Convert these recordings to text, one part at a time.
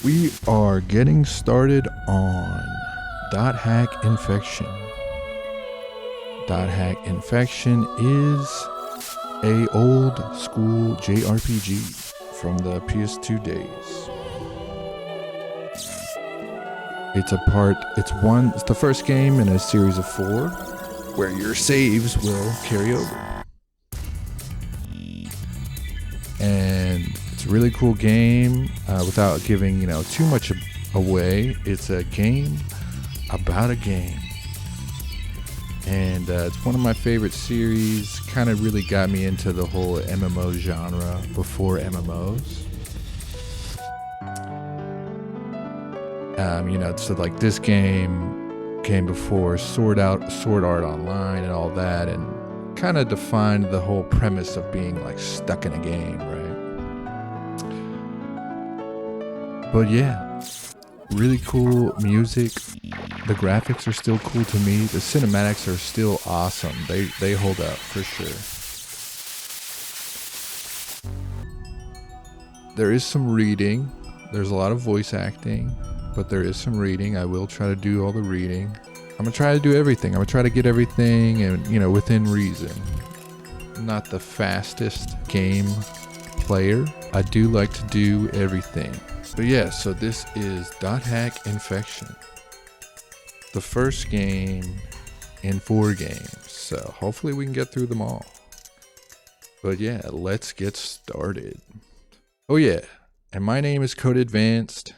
We are getting started on .hack Infection. .hack Infection is a old school JRPG from the Ps2 days. It's the first game in a series of 4 where your saves will carry over. And it's a really cool game. Without giving too much away, it's a game about a game, and it's one of my favorite series. Kind of really got me into the whole MMO genre before MMOs. So like this game came before Sword Art Online and all that, and kind of defined the whole premise of being like stuck in a game, right? But yeah, really cool music. The graphics are still cool to me. The cinematics are still awesome. They hold up for sure. There is some reading. There's a lot of voice acting, but there is some reading. I will try to do all the reading. I'm gonna try to do everything. I'm gonna try to get everything, and within reason. I'm not the fastest game player. I do like to do everything. But yeah, so this is .hack Infection. The first game in 4 games. So hopefully we can get through them all. But yeah, let's get started. Oh yeah, and my name is Code Advanced.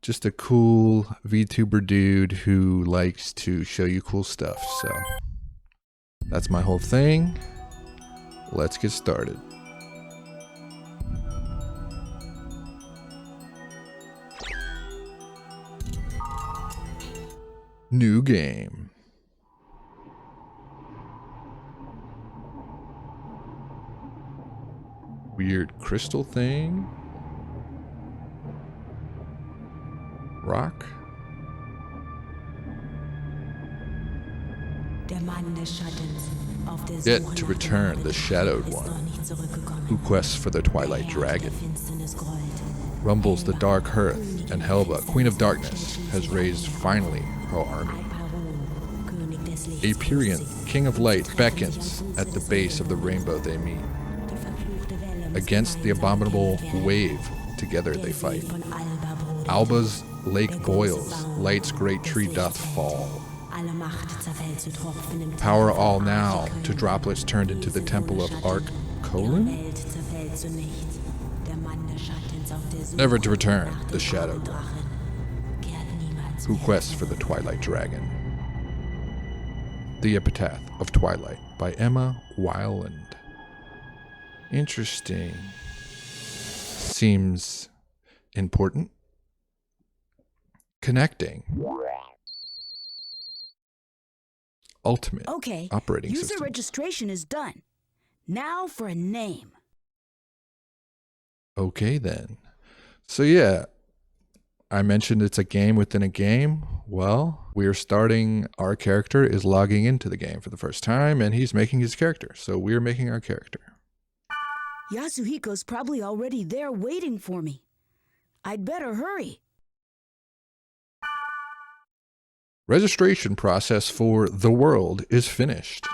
Just a cool VTuber dude who likes to show you cool stuff. So that's my whole thing. Let's get started. New game. Weird crystal thing. Rock. Yet to return, the Shadowed One, who quests for the Twilight Dragon. Rumbles the dark hearth, and Helba, Queen of Darkness, has raised finally her army. Aperion, King of Light, beckons at the base of the rainbow they meet. Against the abominable wave, together they fight. Alba's lake boils, light's great tree doth fall. Power all now to droplets turned into the temple of Orca. Never to return, the Shadowed One, who quests for the Twilight Dragon. The Epitaph of Twilight by Emma Weiland. Interesting. Seems important. Connecting. Ultimate operating user system. Registration is done. Now for a name. Okay then. So yeah, I mentioned it's a game within a game. Well, our character is logging into the game for the first time, and he's making his character. So we're making our character. Yasuhiko's probably already there waiting for me. I'd better hurry. Registration process for The World is finished.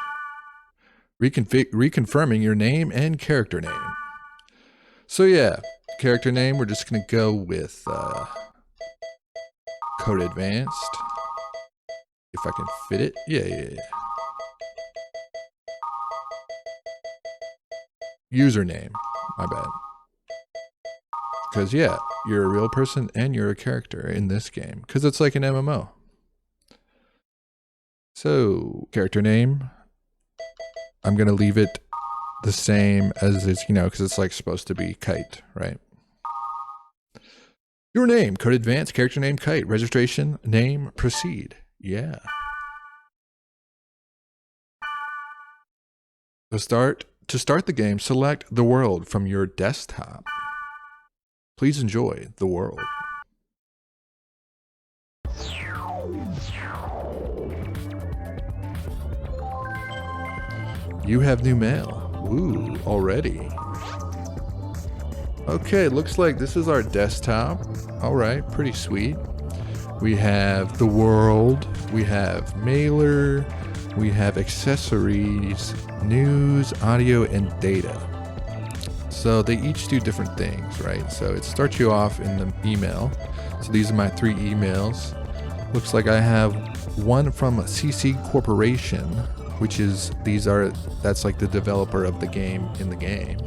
Reconfirming your name and character name. So yeah, character name, we're just going to go with Code Advanced. If I can fit it. Yeah. Username. My bad. Because yeah, you're a real person and you're a character in this game. Because it's like an MMO. So, character name. I'm going to leave it the same as it's, because it's like supposed to be Kite, right? Your name, Code Advanced, character name, Kite, registration, name, proceed. Yeah. To start the game, select The World from your desktop. Please enjoy The World. You have new mail. Ooh, already. Okay, looks like this is our desktop. All right, pretty sweet. We have the world, we have mailer, we have accessories, news, audio, and data. So they each do different things, right? So it starts you off in the email. So these are my 3 emails. Looks like I have one from CC Corporation, which is, that's like the developer of the game in the game.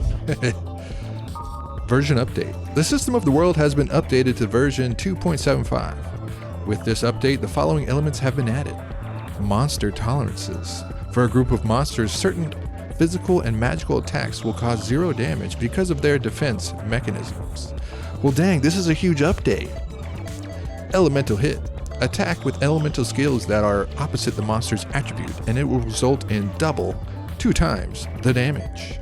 Version update. The system of the world has been updated to version 2.75. With this update, the following elements have been added. Monster tolerances. For a group of monsters, certain physical and magical attacks will cause 0 damage because of their defense mechanisms. Well, dang, this is a huge update. Elemental hit. Attack with elemental skills that are opposite the monster's attribute, and it will result in 2 times the damage.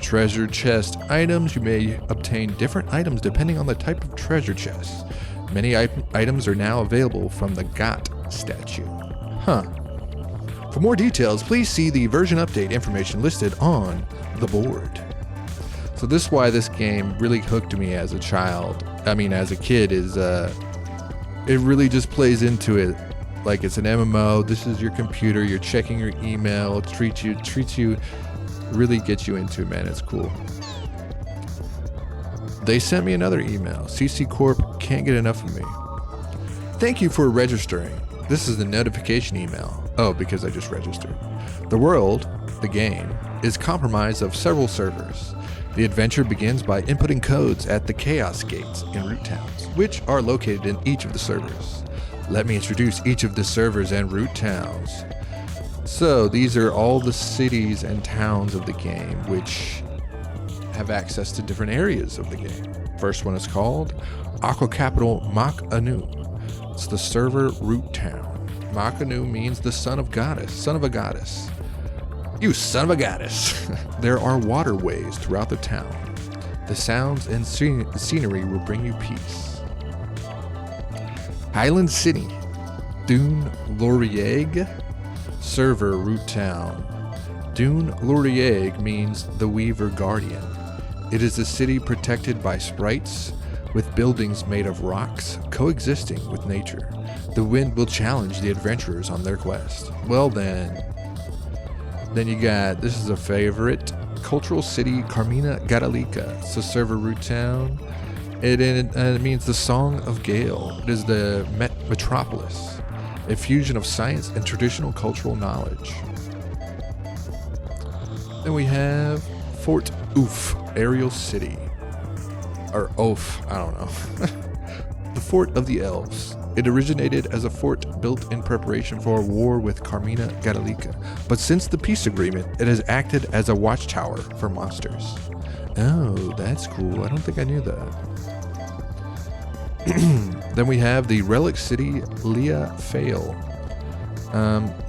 Treasure chest items. You may obtain different items depending on the type of treasure chest. Many items are now available from the GOT statue. For more details, please see the version update information listed on the board. So this is why this game really hooked me as a child. I mean, as a kid, is it really just plays into it like it's an MMO. This is your computer. You're checking your email. It treats you, really gets you into it, man. It's cool. They sent me another email. CC Corp can't get enough of me. Thank you for registering. This is the notification email. Oh, because I just registered. The world, the game, is comprised of several servers. The adventure begins by inputting codes at the Chaos Gates in root towns, which are located in each of the servers. Let me introduce each of the servers and root towns. So these are all the cities and towns of the game, which have access to different areas of the game. First one is called Aqua Capital Mak Anu. It's the server root town. Mak Anu means the son of a goddess. You son of a goddess. There are waterways throughout the town. The sounds and scenery will bring you peace. Highland City, Dune Laurieg, server root town. Dune Laurieg means the Weaver Guardian. It is a city protected by sprites, with buildings made of rocks coexisting with nature. The wind will challenge the adventurers on their quest. Well then you got, this is a favorite, Cultural City Carmina Gadalica. It's a server root town. It means the Song of Gale. It is the metropolis, a fusion of science and traditional cultural knowledge. Then we have Fort Oof, Ariel City. Or Oaf, I don't know. The Fort of the Elves. It originated as a fort built in preparation for a war with Carmina Gadalica, but since the peace agreement, it has acted as a watchtower for monsters. Oh, that's cool. I don't think I knew that. Then we have the Relic City, Lea Fail.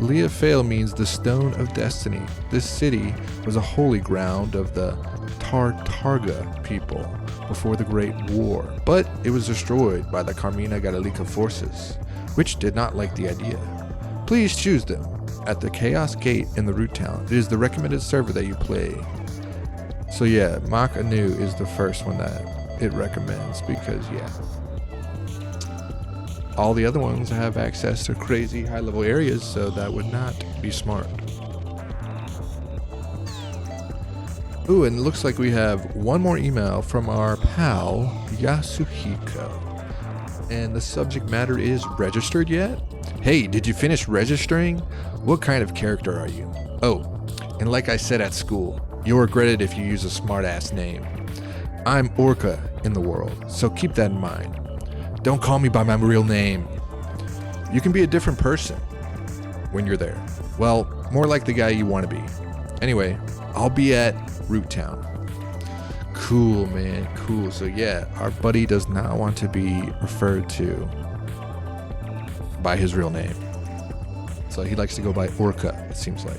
Lea Fail means the Stone of Destiny. This city was a holy ground of the Tartarga people before the Great War, but it was destroyed by the Carmina Gadalica forces, which did not like the idea. Please choose them at the Chaos Gate in the root town. It is the recommended server that you play. So yeah, Mak Anu is the first one that it recommends because yeah, all the other ones have access to crazy high level areas, so that would not be smart. Ooh, and it looks like we have one more email from our pal, Yasuhiko. And the subject matter is registered yet? Hey, did you finish registering? What kind of character are you? Oh, and like I said at school, you'll regret it if you use a smart-ass name. I'm Orca in the world, so keep that in mind. Don't call me by my real name. You can be a different person when you're there. Well, more like the guy you want to be. Anyway, I'll be at Root Town. Cool, man, cool. So yeah, our buddy does not want to be referred to by his real name. So he likes to go by Orca, it seems like.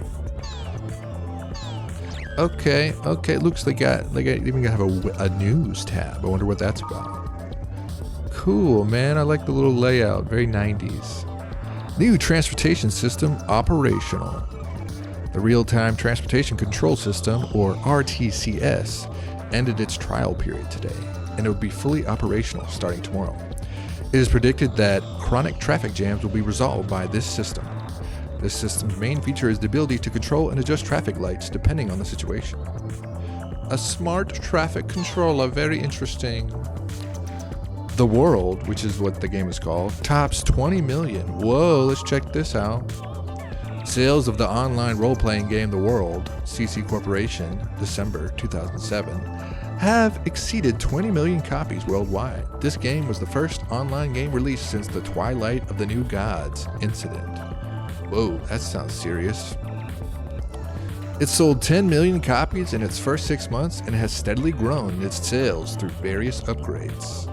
Okay, looks like they even have a news tab. I wonder what that's about. Cool, man, I like the little layout, very 90s. New transportation system operational. The Real-Time Transportation Control System, or RTCS, ended its trial period today, and it will be fully operational starting tomorrow. It is predicted that chronic traffic jams will be resolved by this system. This system's main feature is the ability to control and adjust traffic lights depending on the situation. A smart traffic controller, very interesting. The World, which is what the game is called, tops 20 million. Whoa, let's check this out. Sales of the online role-playing game The World, CC Corporation, December 2007, have exceeded 20 million copies worldwide. This game was the first online game released since the Twilight of the New Gods incident. Whoa, that sounds serious. It sold 10 million copies in its first 6 months and has steadily grown its sales through various upgrades.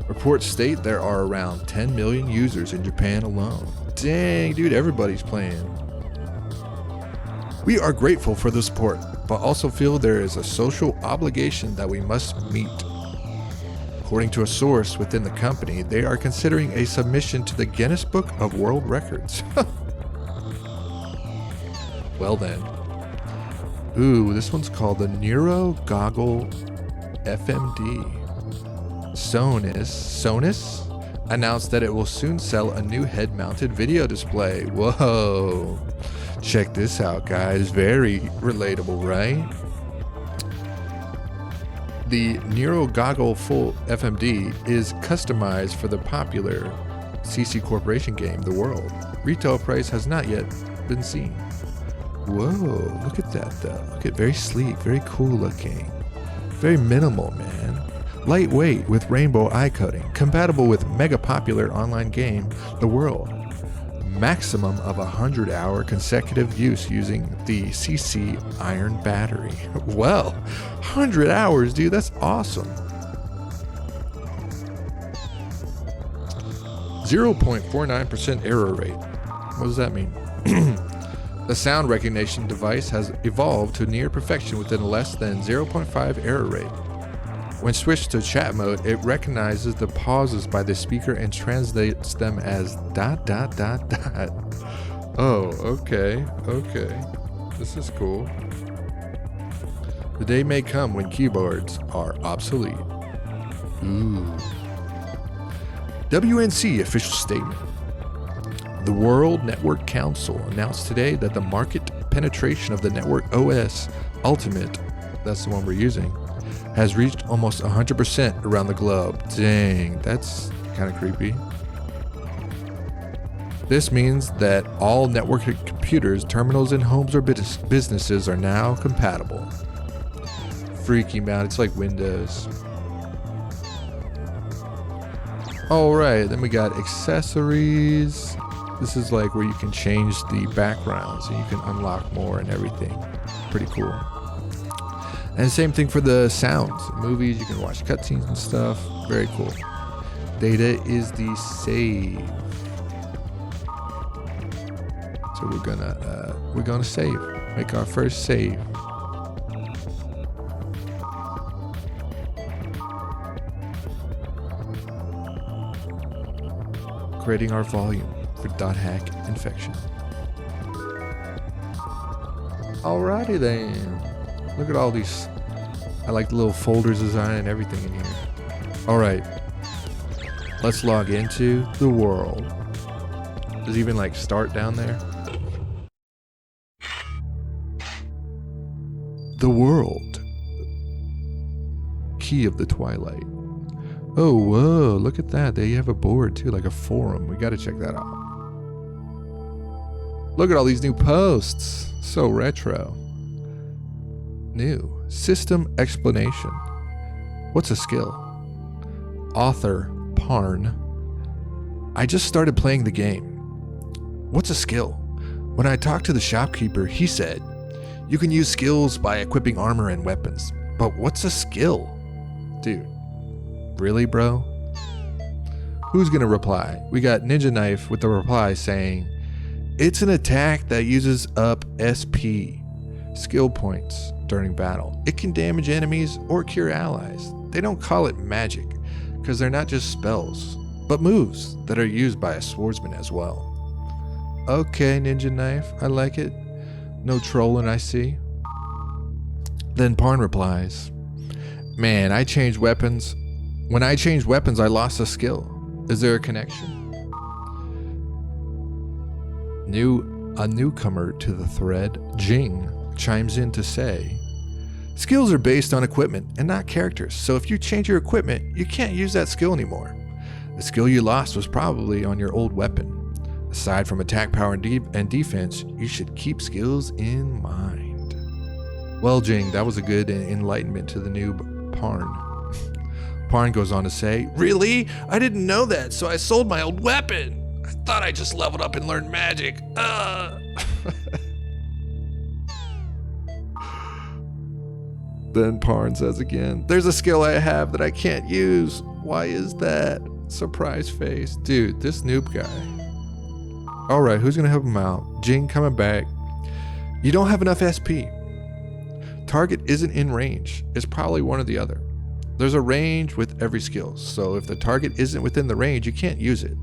Reports state there are around 10 million users in Japan alone. Dang, dude, everybody's playing. We are grateful for the support, but also feel there is a social obligation that we must meet. According to a source within the company, they are considering a submission to the Guinness Book of World Records. Well then. Ooh, this one's called the Neuro Goggle FMD. Sonus announced that it will soon sell a new head-mounted video display. Whoa. Check this out, guys. Very relatable, right? The Neuro Goggle Full FMD is customized for the popular CC Corporation game, The World. Retail price has not yet been seen. Whoa, look at that though. Look at, very sleek, very cool looking. Very minimal, man. Lightweight with rainbow eye coating. Compatible with mega popular online game, The World. Maximum of 100-hour consecutive use using the CC iron battery. Well, 100 hours, dude, that's awesome. 0.49% error rate. What does that mean? The sound recognition device has evolved to near perfection within less than 0.5 error rate. When switched to chat mode, it recognizes the pauses by the speaker and translates them as ... Oh, okay. This is cool. The day may come when keyboards are obsolete. Ooh. WNC official statement. The World Network Council announced today that the market penetration of the Network OS Ultimate, that's the one we're using, has reached almost 100% around the globe. Dang, that's kind of creepy. This means that all networked computers, terminals, and homes or businesses are now compatible. Freaky man, it's like Windows. Alright, then we got accessories. This is like where you can change the backgrounds and you can unlock more and everything. Pretty cool. And same thing for the sounds. Movies, you can watch cutscenes and stuff. Very cool. Data is the save. So we're gonna save. Make our first save. Creating our volume for .hack infection. Alrighty then. Look at all these. I like the little folders design and everything in here. Alright. Let's log into the world. Does it even like start down there? The world. Key of the Twilight. Oh, whoa, look at that. They have a board too, like a forum. We gotta check that out. Look at all these new posts. So retro. New. System explanation. What's a skill? Author, Parn. I just started playing the game. What's a skill? When I talked to the shopkeeper, he said, you can use skills by equipping armor and weapons. But what's a skill? Dude. Really, bro? Who's gonna reply? We got Ninja Knife with the reply saying, it's an attack that uses up SP, skill points, during battle. It can damage enemies or cure allies. They don't call it magic, because they're not just spells, but moves that are used by a swordsman as well. Okay, Ninja Knife, I like it. No trolling, I see. Then Parn replies, Man, I changed weapons. When I changed weapons, I lost a skill. Is there a connection? A newcomer to the thread, Jing, chimes in to say, skills are based on equipment and not characters, so if you change your equipment, you can't use that skill anymore. The skill you lost was probably on your old weapon. Aside from attack power and defense, you should keep skills in mind. Well, Jing, that was a good enlightenment to the noob Parn. Parn goes on to say, really? I didn't know that, so I sold my old weapon. I thought I just leveled up and learned magic. Then Parn says again, there's a skill I have that I can't use. Why is that? Surprise face. Dude, this noob guy. Alright, who's gonna help him out? Jing coming back. You don't have enough SP. Target isn't in range. It's probably one or the other. There's a range with every skill, so if the target isn't within the range, you can't use it.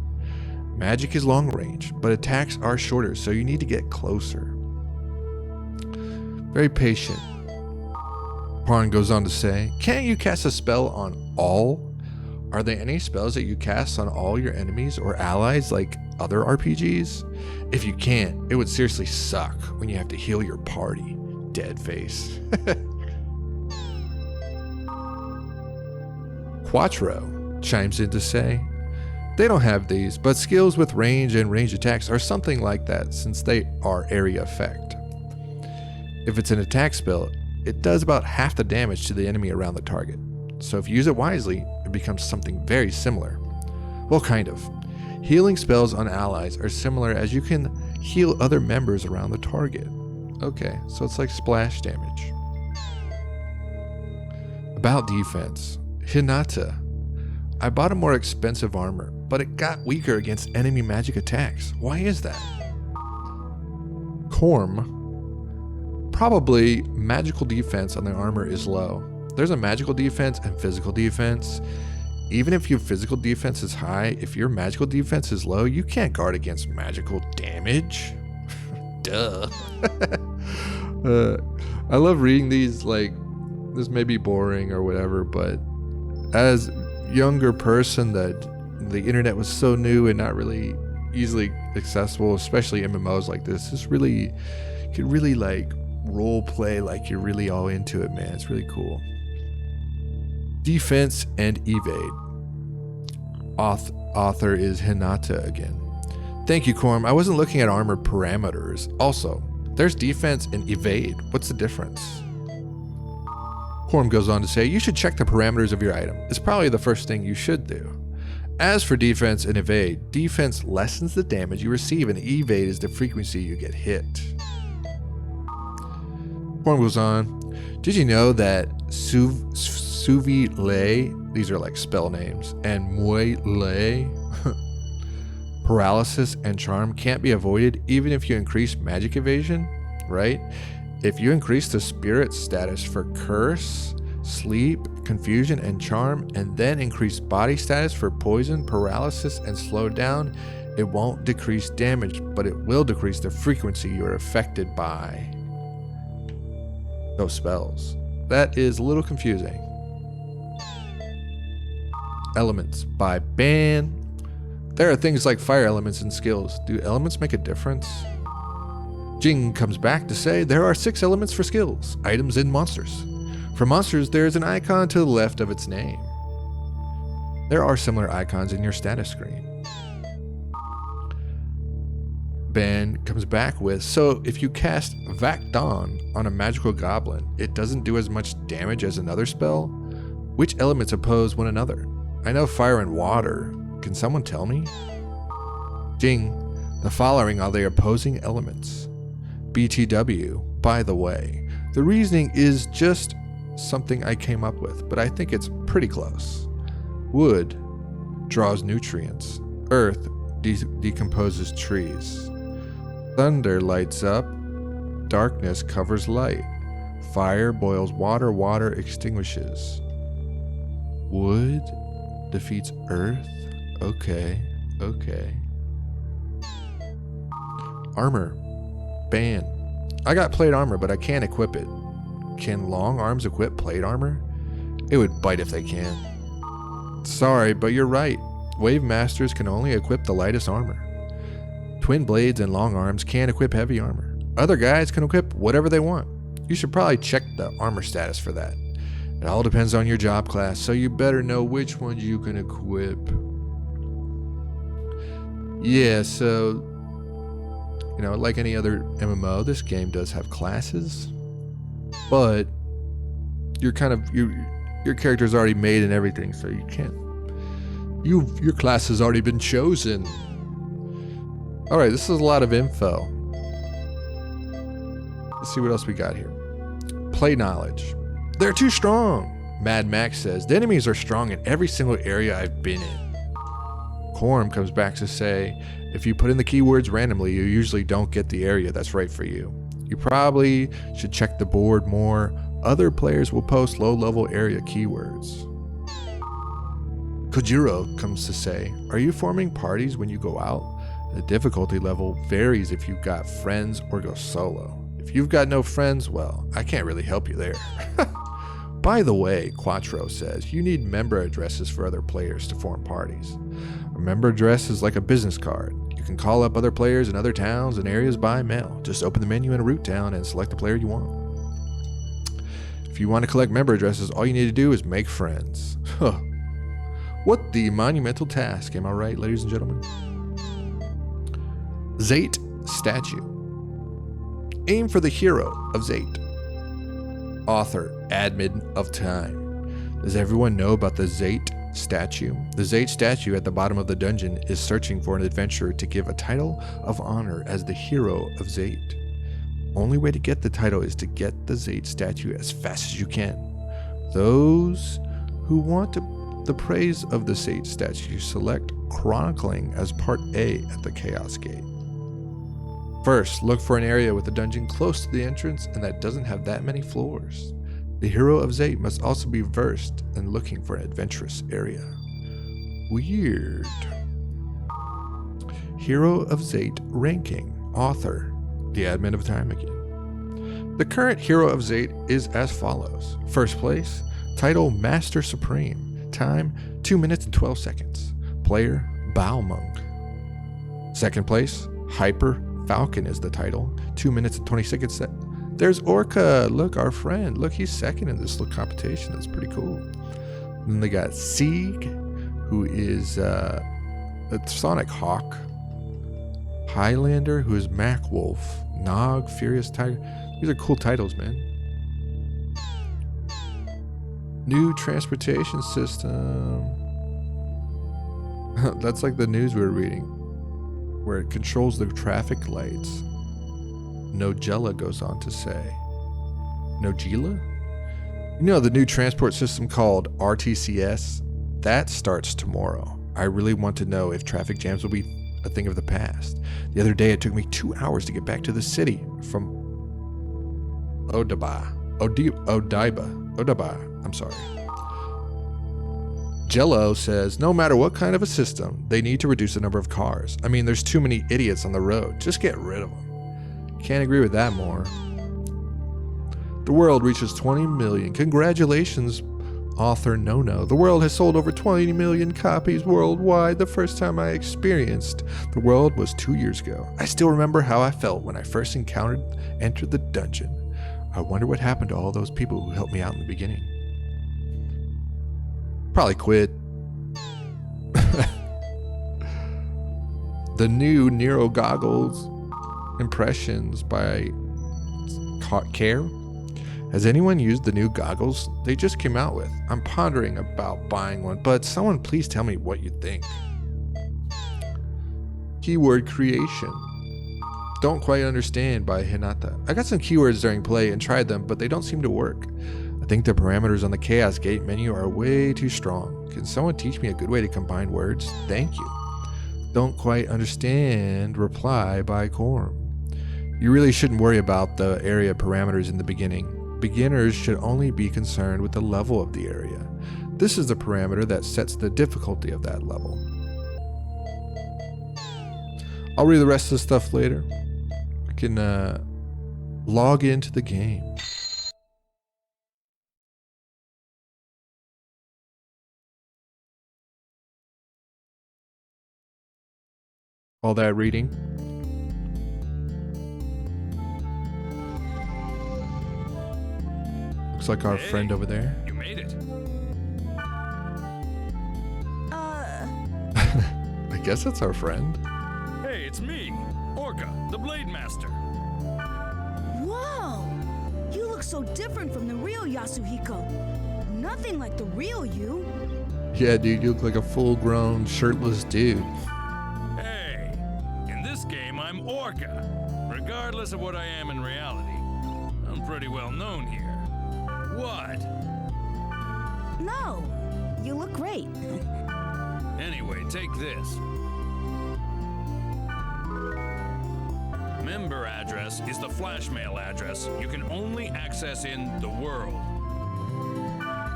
Magic is long range, but attacks are shorter, so you need to get closer. Very patient. Parn goes on to say, can't you cast a spell on all? Are there any spells that you cast on all your enemies or allies like other RPGs? If you can't, it would seriously suck when you have to heal your party. Dead face. Quattro chimes in to say, they don't have these, but skills with range and range attacks are something like that since they are area effect. If it's an attack spell, it does about half the damage to the enemy around the target. So if you use it wisely, it becomes something very similar. Well, kind of. Healing spells on allies are similar as you can heal other members around the target. Okay, so it's like splash damage. About defense. Hinata. I bought a more expensive armor, but it got weaker against enemy magic attacks. Why is that? Korm. Probably magical defense on the armor is low. There's a magical defense and physical defense. Even if your physical defense is high, if your magical defense is low, you can't guard against magical damage. Duh. I love reading these, like, this may be boring or whatever, but as a younger person that the internet was so new and not really easily accessible, especially MMOs like this, you could really like role play like you're really all into it, man. It's really cool. Defense and evade. Author is Hinata again. Thank you, Korm. I wasn't looking at armor parameters. Also, there's defense and evade. What's the difference? Korm goes on to say, you should check the parameters of your item. It's probably the first thing you should do. As for defense and evade, defense lessens the damage you receive and evade is the frequency you get hit. Korm goes on, did you know that Suvi Lei, these are like spell names, and Mui Lei, paralysis and charm can't be avoided even if you increase magic evasion, right? If you increase the spirit status for curse, sleep, confusion, and charm, and then increase body status for poison, paralysis, and slow down, it won't decrease damage, but it will decrease the frequency you are affected by those spells. That is a little confusing. Elements by Ban. There are things like fire elements and skills. Do elements make a difference? Jing comes back to say there are 6 elements for skills, items, and monsters. For monsters, there is an icon to the left of its name. There are similar icons in your status screen. Ben comes back with, so if you cast Vakdon on a magical goblin, it doesn't do as much damage as another spell? Which elements oppose one another? I know fire and water. Can someone tell me? Jing, the following are the opposing elements. BTW, by the way, the reasoning is just something I came up with, but I think it's pretty close. Wood draws nutrients. Earth decomposes trees. Thunder lights up. Darkness covers light. Fire boils water. Water extinguishes. Wood defeats earth? Okay. Armor. Ban. I got plate armor, but I can't equip it. Can long arms equip plate armor? It would bite if they can. Sorry, but you're right. Wave Masters can only equip the lightest armor. Twin Blades and Long Arms can't equip heavy armor. Other guys can equip whatever they want. You should probably check the armor status for that. It all depends on your job class, so you better know which ones you can equip. Yeah, so, you know, like any other MMO, this game does have classes, but you're your character's already made and everything, so you can't. Your class has already been chosen. All right, this is a lot of info. Let's see what else we got here. Play knowledge. They're too strong. Mad Max says, the enemies are strong in every single area I've been in. Corm comes back to say, if you put in the keywords randomly, you usually don't get the area that's right for you. You probably should check the board more. Other players will post low-level area keywords. Kojiro comes to say, are you forming parties when you go out? The difficulty level varies if you've got friends or go solo. If you've got no friends, well, I can't really help you there. By the way, Quattro says, you need member addresses for other players to form parties. A member address is like a business card. You can call up other players in other towns and areas by mail. Just open the menu in a root town and select the player you want. If you want to collect member addresses, all you need to do is make friends. Huh. What the monumental task, am I right, ladies and gentlemen? Zate statue. Aim for the hero of Zate. Author, admin of time. Does everyone know about the Zate statue? The Zate statue at the bottom of the dungeon is searching for an adventurer to give a title of honor as the hero of Zate. Only way to get the title is to get the Zate statue as fast as you can. Those who want the praise of the Zate statue select chronicling as part A at the Chaos Gate. First, look for an area with a dungeon close to the entrance and that doesn't have that many floors. The hero of Zate must also be versed in looking for an adventurous area. Weird. Hero of Zate ranking. Author, the admin of time again. The current hero of Zate is as follows. First place, title Master Supreme. Time 2 minutes and 12 seconds. Player Bow Monk. Second place, Hyper Falcon is the title. 2 minutes and 20 seconds. There's Orca. Look, our friend. Look, he's second in this little competition. That's pretty cool. Then they got Sieg, who is a Sonic Hawk. Highlander, who is Mac Wolf. Nog, Furious Tiger. These are cool titles, man. New transportation system. That's like the news we were reading, where it controls the traffic lights. Nogella goes on to say. Nogella? You know, the new transport system called RTCS? That starts tomorrow. I really want to know if traffic jams will be a thing of the past. The other day, it took me 2 hours to get back to the city from Odaiba. I'm sorry. Jello says, no matter what kind of a system, they need to reduce the number of cars. I mean, there's too many idiots on the road. Just get rid of them. Can't agree with that more. The world reaches 20 million. Congratulations, author Nono. The world has sold over 20 million copies worldwide. The first time I experienced the world was 2 years ago. I still remember how I felt when I first entered the dungeon. I wonder what happened to all those people who helped me out in the beginning. Probably quit. The new Nero goggles impressions by Care. Has anyone used the new goggles they just came out with? I'm pondering about buying one, but someone please tell me what you think. Keyword creation. Don't quite understand by Hinata. I got some keywords during play and tried them, but they don't seem to work. I think the parameters on the Chaos Gate menu are way too strong. Can someone teach me a good way to combine words? Thank you. Don't quite understand. Reply by Corm. You really shouldn't worry about the area parameters in the beginning. Beginners should only be concerned with the level of the area. This is the parameter that sets the difficulty of that level. I'll read the rest of the stuff later. I can log into the game. All that reading. Looks like our friend over there. You made it. I guess that's our friend. Hey, it's me, Orca, the Blade Master. Whoa! You look so different from the real Yasuhiko. Nothing like the real you. Yeah, dude, you look like a full-grown, shirtless dude. Hey, in this game, I'm Orca. Regardless of what I am in reality, I'm pretty well known here. What? No, you look great. Anyway, take this. Member address is the flash mail address you can only access in the world.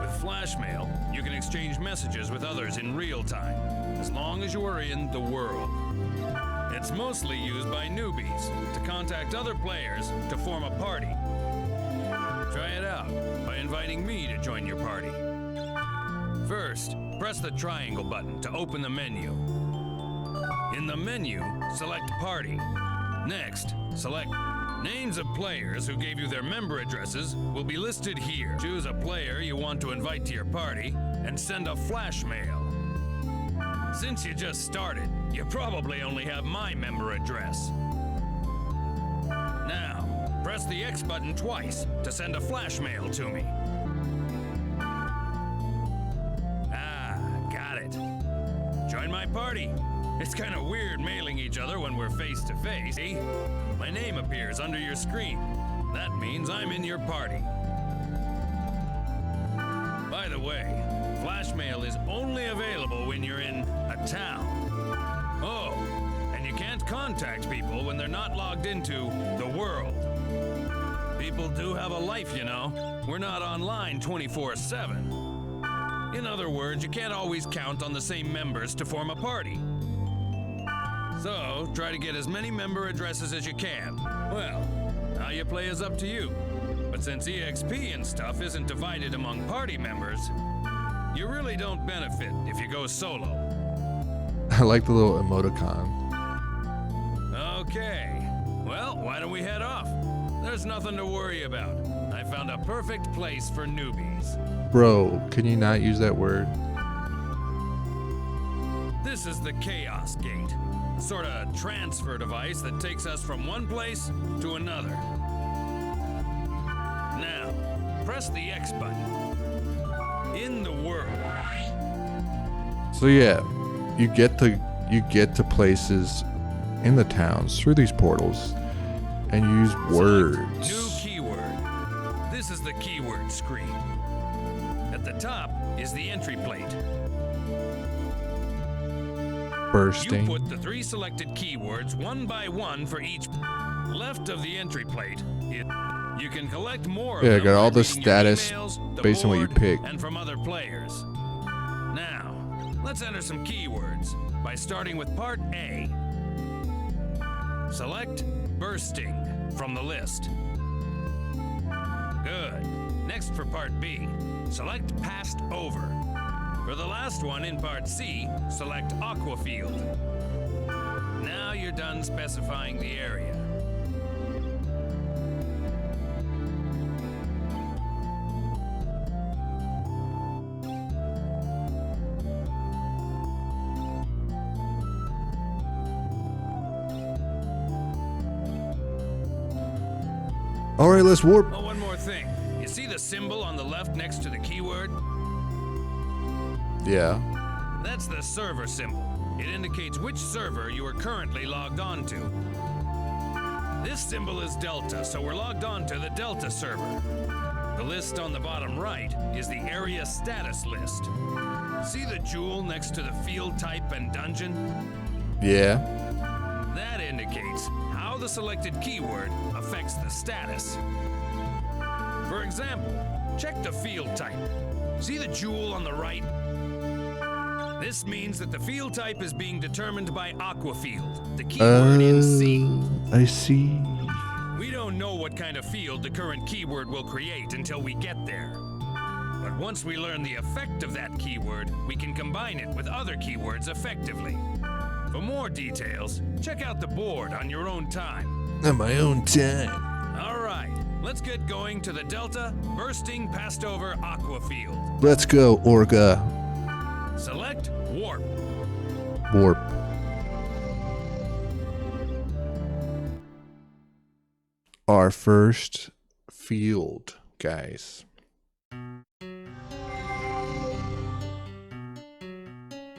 With flash mail, you can exchange messages with others in real time, as long as you are in the world. It's mostly used by newbies to contact other players to form a party. Try it out by inviting me to join your party. First, press the triangle button to open the menu. In the menu, select Party. Next, select names of players who gave you their member addresses will be listed here. Choose a player you want to invite to your party and send a flash mail. Since you just started, you probably only have my member address. Now, press the X button twice to send a flash mail to me. Got it. Join my party. It's kind of weird mailing each other when we're face to face. See? My name appears under your screen. That means I'm in your party. By the way, flash mail is only available when you're in a town. Oh, and you can't contact people when they're not logged into the world. People do have a life, you know. We're not online 24/7. In other words, you can't always count on the same members to form a party. So, try to get as many member addresses as you can. Well, how you play is up to you. But since EXP and stuff isn't divided among party members, you really don't benefit if you go solo. I like the little emoticon. Okay, well, why don't we head off? There's nothing to worry about. I found a perfect place for newbies. Bro, can you not use that word? This is the Chaos Gate, a sort of transfer device that takes us from one place to another. Now, press the X button. In the world. So yeah, you get to places in the towns through these portals and use words. New keyword. This is the keyword screen. At the top is the entry plate. Bursting. You put the 3 selected keywords one by one for each. Left of the entry plate, you can collect more of Yeah, them got all by the reading your status emails, the based on what you board, pick. and from other players. Now, let's enter some keywords by starting with part A. Select bursting from the list. Good. Next for part B, select passed over. For the last one in part C, select aquafield. Now you're done specifying the area. All right, let's warp. Oh, one more thing. You see the symbol on the left next to the keyword? Yeah. That's the server symbol. It indicates which server you are currently logged on to. This symbol is Delta, so we're logged on to the Delta server. The list on the bottom right is the area status list. See the jewel next to the field type and dungeon? Yeah. That indicates how the selected keyword affects the status. For example, check the field type. See the jewel on the right? This means that the field type is being determined by aquafield, the keyword in C. I see. We don't know what kind of field the current keyword will create until we get there. But once we learn the effect of that keyword, we can combine it with other keywords effectively. For more details, check out the board on your own time. On my own time. All right, let's get going to the Delta Bursting Pastover Aqua Field. Let's go, Orca. Select Warp. Warp. Our first field, guys.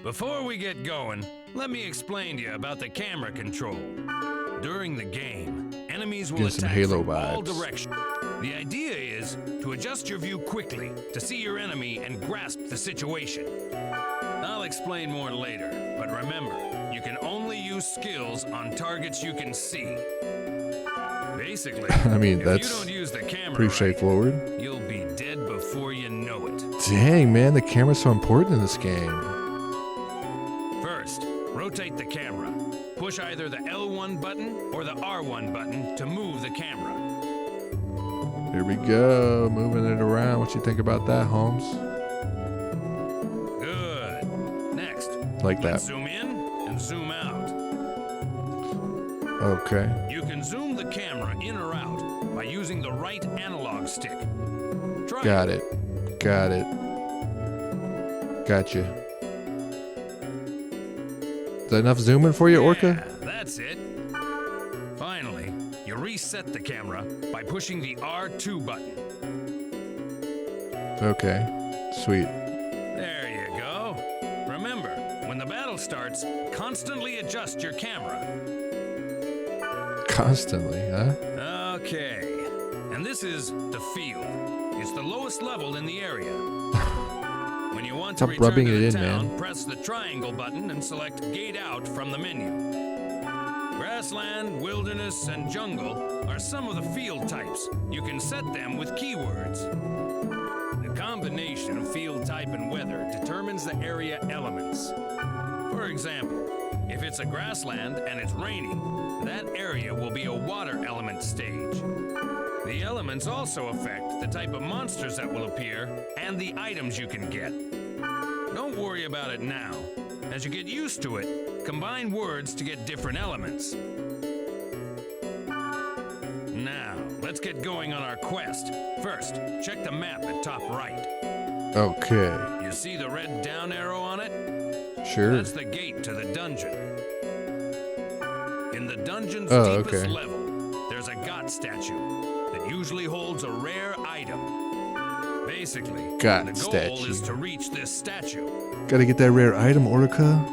Before we get going, let me explain to you about the camera control. During the game, enemies will Get some attack Halo from all vibes. directions. The idea is to adjust your view quickly to see your enemy and grasp the situation. I'll explain more later, but remember, you can only use skills on targets you can see. Basically, I mean, if that's you don't use the camera pretty right, straightforward. you'll be dead before you know it. Dang, man, the camera's so important in this game. First, rotate the camera. Push either the L1 button or the R1 button to move the camera. Here we go, moving it around. What you think about that, Holmes? Good. Next, Like that. let's zoom in and zoom out. Okay. You can zoom the camera in or out by using the right analog stick. Try Got it. Got it. Gotcha. Is that enough zooming for you, Orca? Yeah, that's it. Finally, you reset the camera by pushing the R2 button. Okay. Sweet. There you go. Remember, when the battle starts, constantly adjust your camera. Constantly, huh? Okay. And this is the field. It's the lowest level in the area. When you want to Stop return rubbing to it the in, town, man. press the triangle button and select Gate Out from the menu. Grassland, wilderness, and jungle are some of the field types. You can set them with keywords. The combination of field type and weather determines the area elements. For example, if it's a grassland and it's raining, that area will be a water element stage. The elements also affect the type of monsters that will appear and the items you can get. Don't worry about it now. As you get used to it, combine words to get different elements. Now, let's get going on our quest. First, check the map at top right. Okay. You see the red down arrow on it? Sure. That's the gate to the dungeon. In the dungeon's Oh, deepest okay. level, there's a God statue that usually holds a rare item. Basically, God the goal statue. is to reach this statue. Gotta get that rare item, Orca.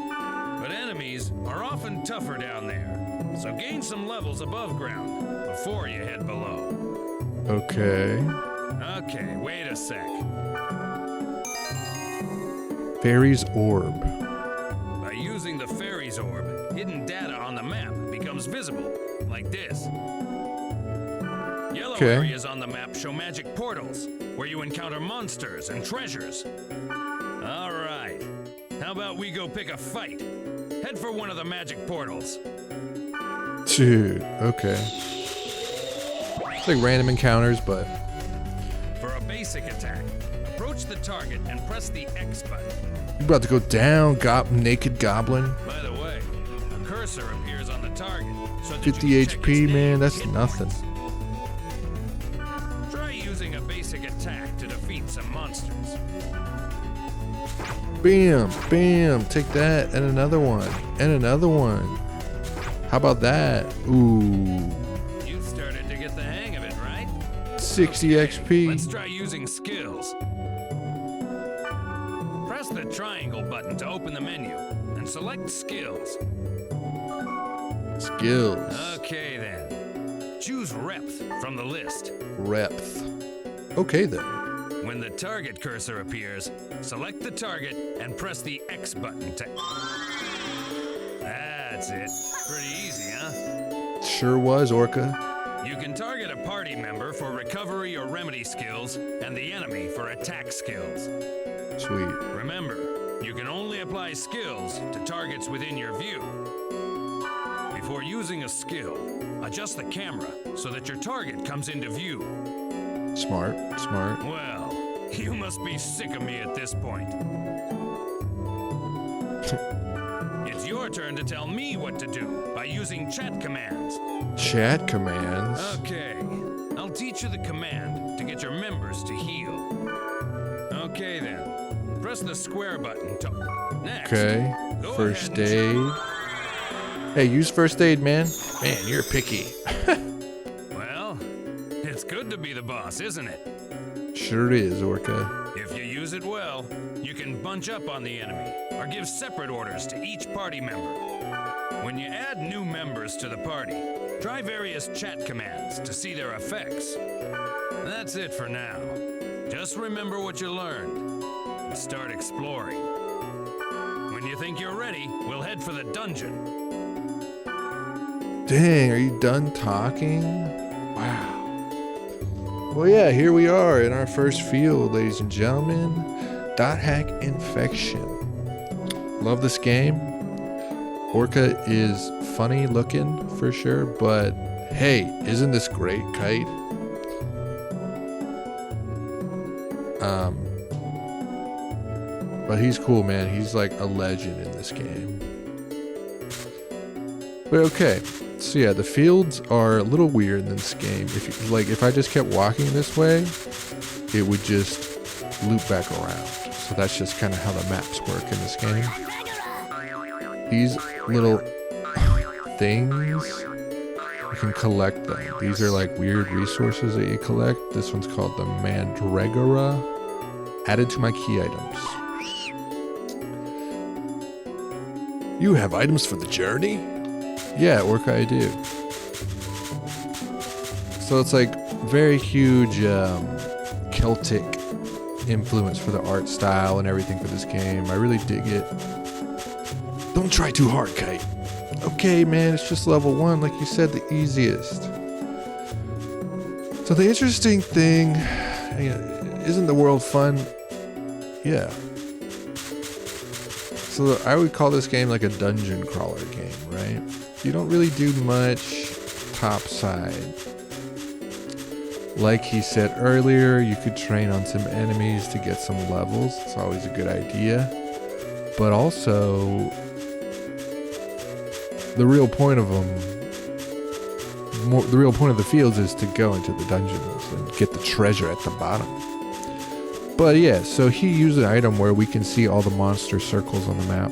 But enemies are often tougher down there, so gain some levels above ground before you head below. Okay. Okay, wait a sec. Fairy's Orb. By using the fairy's orb, hidden data on the map becomes visible, like this. Yellow Okay. areas on the map show magic portals, where you encounter monsters and treasures. All right, how about we go pick a fight? Head for one of the magic portals. Dude, okay. It's like random encounters, but For a basic attack, approach the target and press the X button. you about to go down, naked goblin. By the way, a cursor appears on the target. So that 50 you can check HP, its man, name, that's hit nothing. points. Try using a basic attack to defeat some monsters. Bam, bam, take that, and another one, and another one. How about that? Ooh, You've started to get the hang of it, right? 60 Let's XP. try using skills. Press the triangle button to open the menu and select skills. Skills. Okay then. Choose Repth from the list. Repth. Okay then. When the target cursor appears, select the target and press the X button to... That's it. Pretty easy, huh? Sure was, Orca. You can target a party member for recovery or remedy skills and the enemy for attack skills. Sweet. Remember, you can only apply skills to targets within your view. Before using a skill, adjust the camera so that your target comes into view. Smart, smart. Well, you must be sick of me at this point. It's your your turn to tell me what to do by using chat commands. Chat commands. Okay, I'll teach you the command to get your members to heal. Okay then, press the square button to... Next. Okay. Go First ahead and- aid. Hey, use first aid, man. Man, you're picky. Well, it's good to be the boss, isn't it? Sure is, Orca. If you use it well, you can bunch up on the enemy or give separate orders to each party member. When you add new members to the party, try various chat commands to see their effects. That's it for now. Just remember what you learned and start exploring. When you think you're ready, we'll head for the dungeon. Dang, are you done talking? Wow. Well, yeah, here we are in our first field, ladies and gentlemen. Dot hack infection. Love this game. Orca is funny looking for sure, but hey, isn't this great, Kite? But he's cool, man. He's like a legend in this game. But okay, so yeah, the fields are a little weird in this game. If I just kept walking this way, it would just loop back around. So that's just kind of how the maps work in this game. These little things, you can collect them. These are like weird resources that you collect. This one's called the Mandragora. Added to my key items. You have items for the journey? Yeah, Orca, I do. So it's like very huge Celtic influence for the art style and everything for this game. I really dig it. Don't try too hard, Kite. Okay, man, it's just level 1, like you said, the easiest. So the interesting thing, isn't the world fun? Yeah. So I would call this game like a dungeon crawler game, right? You don't really do much topside. Like he said earlier, you could train on some enemies to get some levels. It's always a good idea. But also, the real point of them, the real point of the fields is to go into the dungeons and get the treasure at the bottom. But yeah, so he used an item where we can see all the monster circles on the map.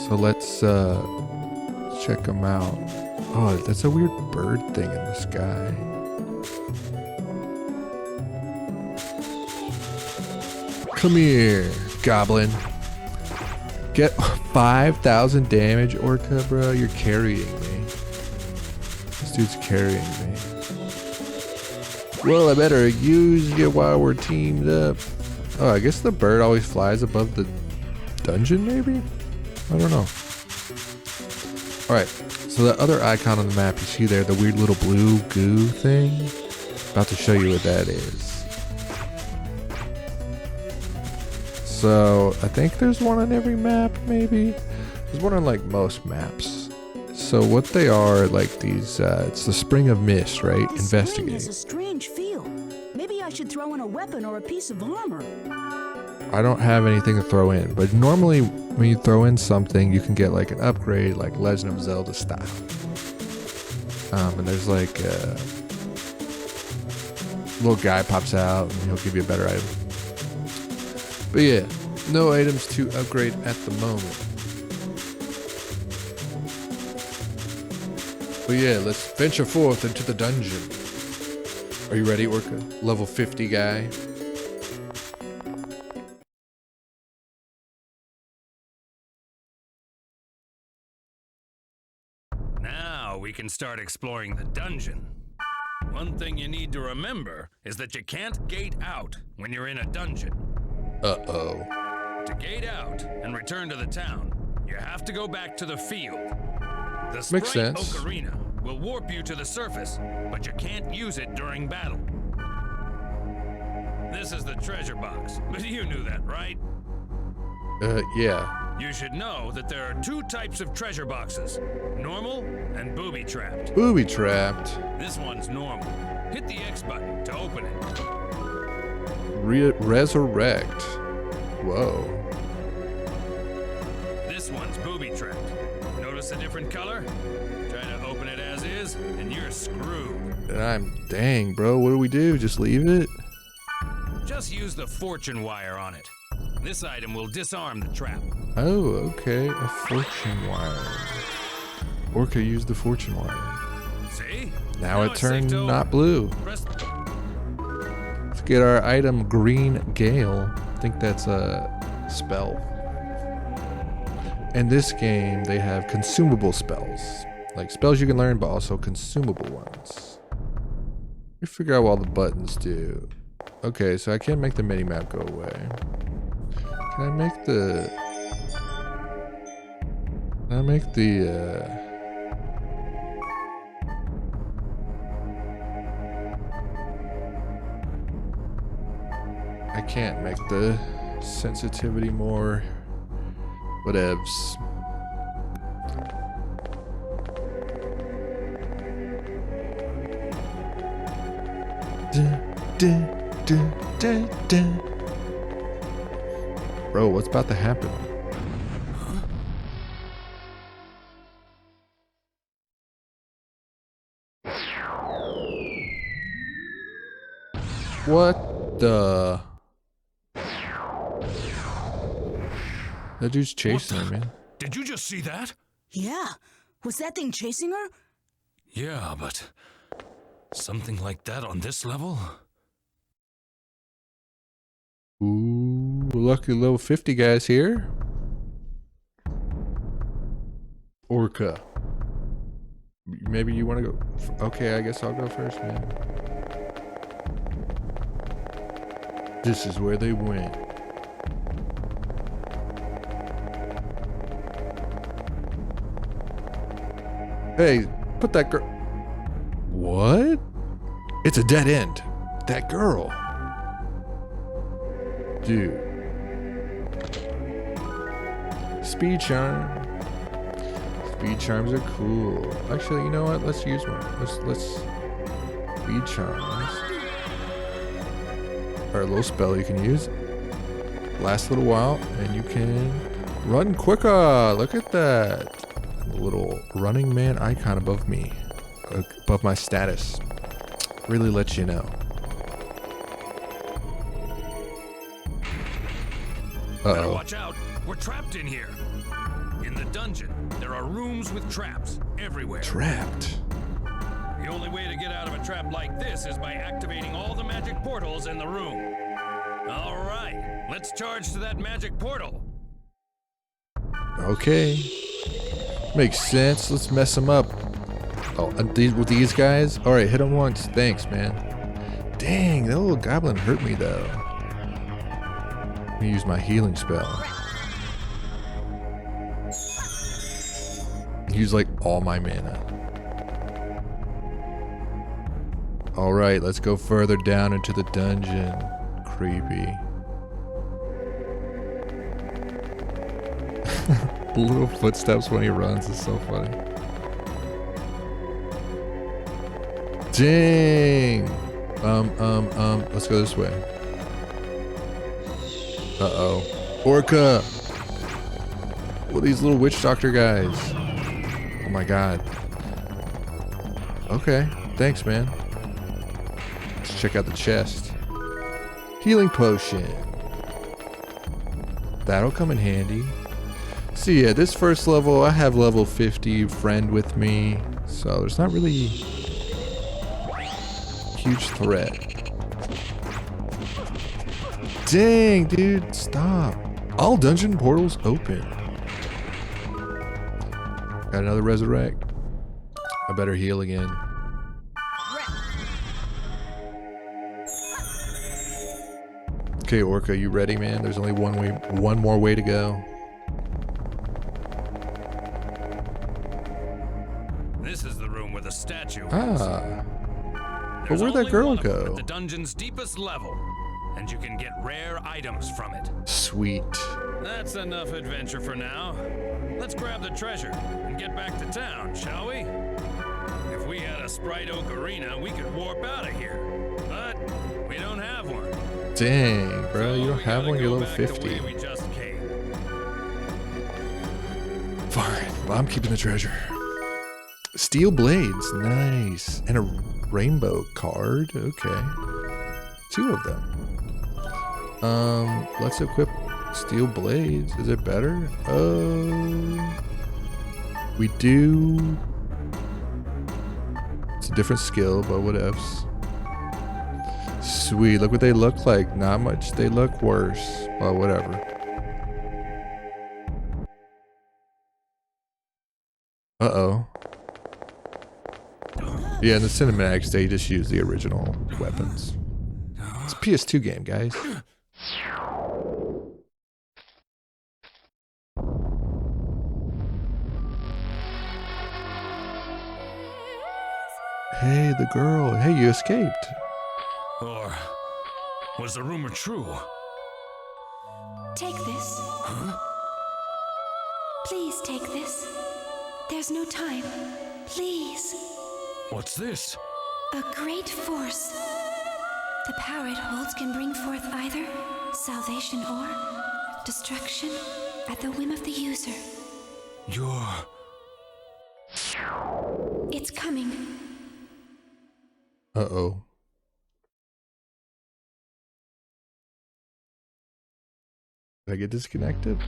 So let's check them out. Oh, that's a weird bird thing in the sky. Come here, goblin. Get 5,000 damage, Orca, bro. You're carrying me. This dude's carrying me. Well, I better use you while we're teamed up. Oh, I guess the bird always flies above the dungeon, maybe? I don't know. Alright, so the other icon on the map you see there, the weird little blue goo thing. About to show you what that is. So, I think there's one on every map, maybe? There's one on like most maps. So what they are, like these, it's the Spring of Mist, right? This Investigate. spring is a strange feel. Maybe I should throw in a weapon or a piece of armor. I don't have anything to throw in, but normally when you throw in something, you can get like an upgrade, like Legend of Zelda style. And there's like a little guy pops out and he'll give you a better item. But yeah, no items to upgrade at the moment. But yeah, let's venture forth into the dungeon. Are you ready, Orca? Level 50 guy. Now we can start exploring the dungeon. One thing you need to remember is that you can't gate out when you're in a dungeon. Uh-oh. To gate out and return to the town, you have to go back to the field. The Makes Sprite sense. Ocarina will warp you to the surface, but you can't use it during battle. This is the treasure box, but you knew that, right? Yeah. You should know that there are 2 types of treasure boxes, normal and booby-trapped. Booby-trapped. This one's normal. Hit the X button to open it. Resurrect. Whoa. This one's booby-trapped. Notice a different color? Try to open it as is, and you're screwed. Dang, bro. What do we do? Just leave it? Just use the fortune wire on it. This item will disarm the trap. Oh, okay. A fortune wire. Orca used the fortune wire. See? Now it it's safe turned to open. not blue. Press- Let's get our item Green Gale. I think that's a spell. In this game, they have consumable spells. Like spells you can learn, but also consumable ones. Let me figure out what all the buttons do. Okay, so I can't make the mini-map go away. Can I make the... I can't make the sensitivity more... Whatevs. Bro, what's about to happen? What the? That dude's chasing her, man. Did you just see that? Yeah. Was that thing chasing her? Yeah, but something like that on this level? Ooh, lucky level 50 guys here. Orca. Maybe you want to go. Okay, I guess I'll go first, man. This is where they went. Hey, put that girl. What? It's a dead end. That girl. Dude. Speed charm. Speed charms are cool. Actually, you know what? Let's use one. Let's speed charms. Or a little spell you can use. Last a little while, and you can run quicker. Look at that. A little running man icon above me, above my status. Really lets you know. Better watch out. We're trapped in here. In the dungeon, there are rooms with traps everywhere. Trapped. The only way to get out of a trap like this is by activating all the magic portals in the room. All right, let's charge to that magic portal. Okay. Makes sense. Let's mess them up. Oh, and with these guys? Alright, hit them once. Thanks, man. Dang, that little goblin hurt me, though. Let me use my healing spell. Use, like, all my mana. Alright, let's go further down into the dungeon. Creepy. The little footsteps when he runs is so funny. Dang. Let's go this way. Uh-oh. Orca. What are these little witch doctor guys? Oh my god. Okay. Thanks, man. Let's check out the chest. Healing potion. That'll come in handy. So yeah, this first level, I have level 50 friend with me, so there's not really huge threat. Dang, dude, stop. All dungeon portals open. Got another resurrect. I better heal again. Okay, Orca, you ready, man? There's only one more way to go. This is the room where the statue is. Ah. But There's where'd that only girl one of them go? at the dungeon's deepest level, and you can get rare items from it. Sweet. That's enough adventure for now. Let's grab the treasure and get back to town, shall we? If we had a Sprite Ocarina, we could warp out of here. But we don't have one. Dang, bro, So you don't we have gotta one, you're go level back the 50. way we just came. Fine. Well, I'm keeping the treasure. Steel blades. Nice. And a rainbow card. Okay. 2 of them. Let's equip steel blades. Is it better? We do. It's a different skill, but what ifs? Sweet. Look what they look like. Not much. They look worse. Well, whatever. Uh-oh. Yeah, in the cinematics, they just use the original weapons. It's a PS2 game, guys. Hey, the girl. Hey, you escaped. Or was the rumor true? Take this. Huh? Please take this. There's no time. Please. What's this? A great force. The power it holds can bring forth either salvation or destruction at the whim of the user. It's coming. Uh-oh. Did I get disconnected?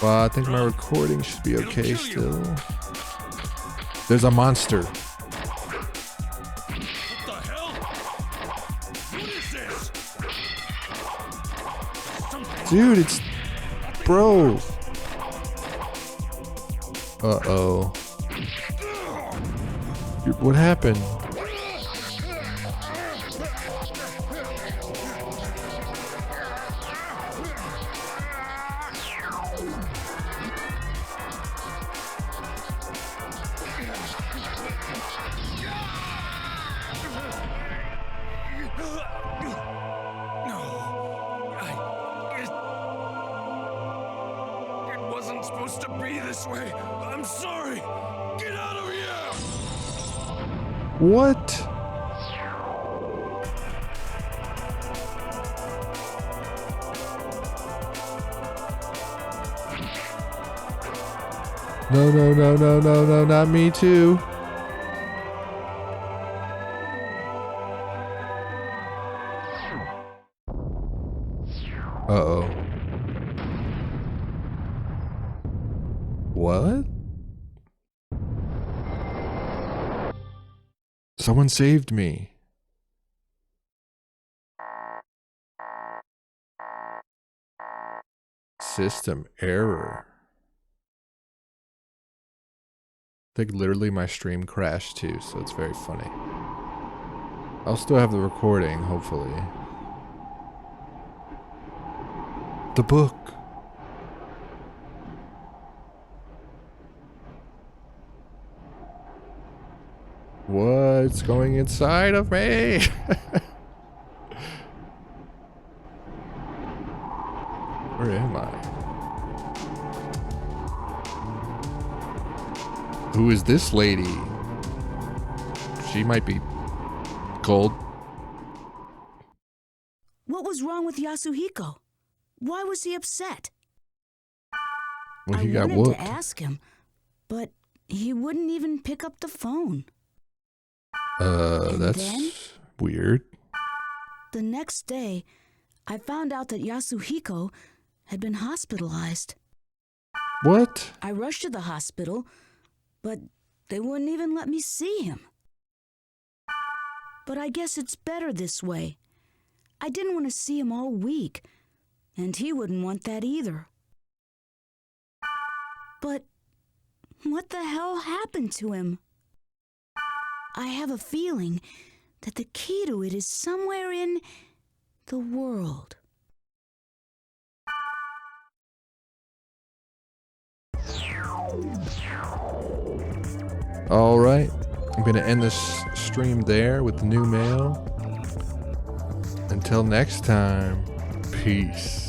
Well, I think my recording should be okay still. There's a monster. What the hell? What is this? Dude, it's... Bro. Uh-oh. What happened? It wasn't supposed to be this way. I'm sorry. Get out of here. What? No, no, no, no, no, no, not me too. Uh-oh. What? Someone saved me. System error. I think literally my stream crashed too, so it's very funny. I'll still have the recording, hopefully. The book. What's going inside of me? Where am I? Who is this lady? She might be cold. What was wrong with Yasuhiko? Why was he upset? Well, he I got wanted whooped. to ask him, but he wouldn't even pick up the phone. And That's then? weird. The next day, I found out that Yasuhiko had been hospitalized. What? I rushed to the hospital, but they wouldn't even let me see him. But I guess it's better this way. I didn't want to see him all week, and he wouldn't want that either. But what the hell happened to him? I have a feeling that the key to it is somewhere in the world. All right. I'm going to end this stream there with the new mail. Until next time, peace.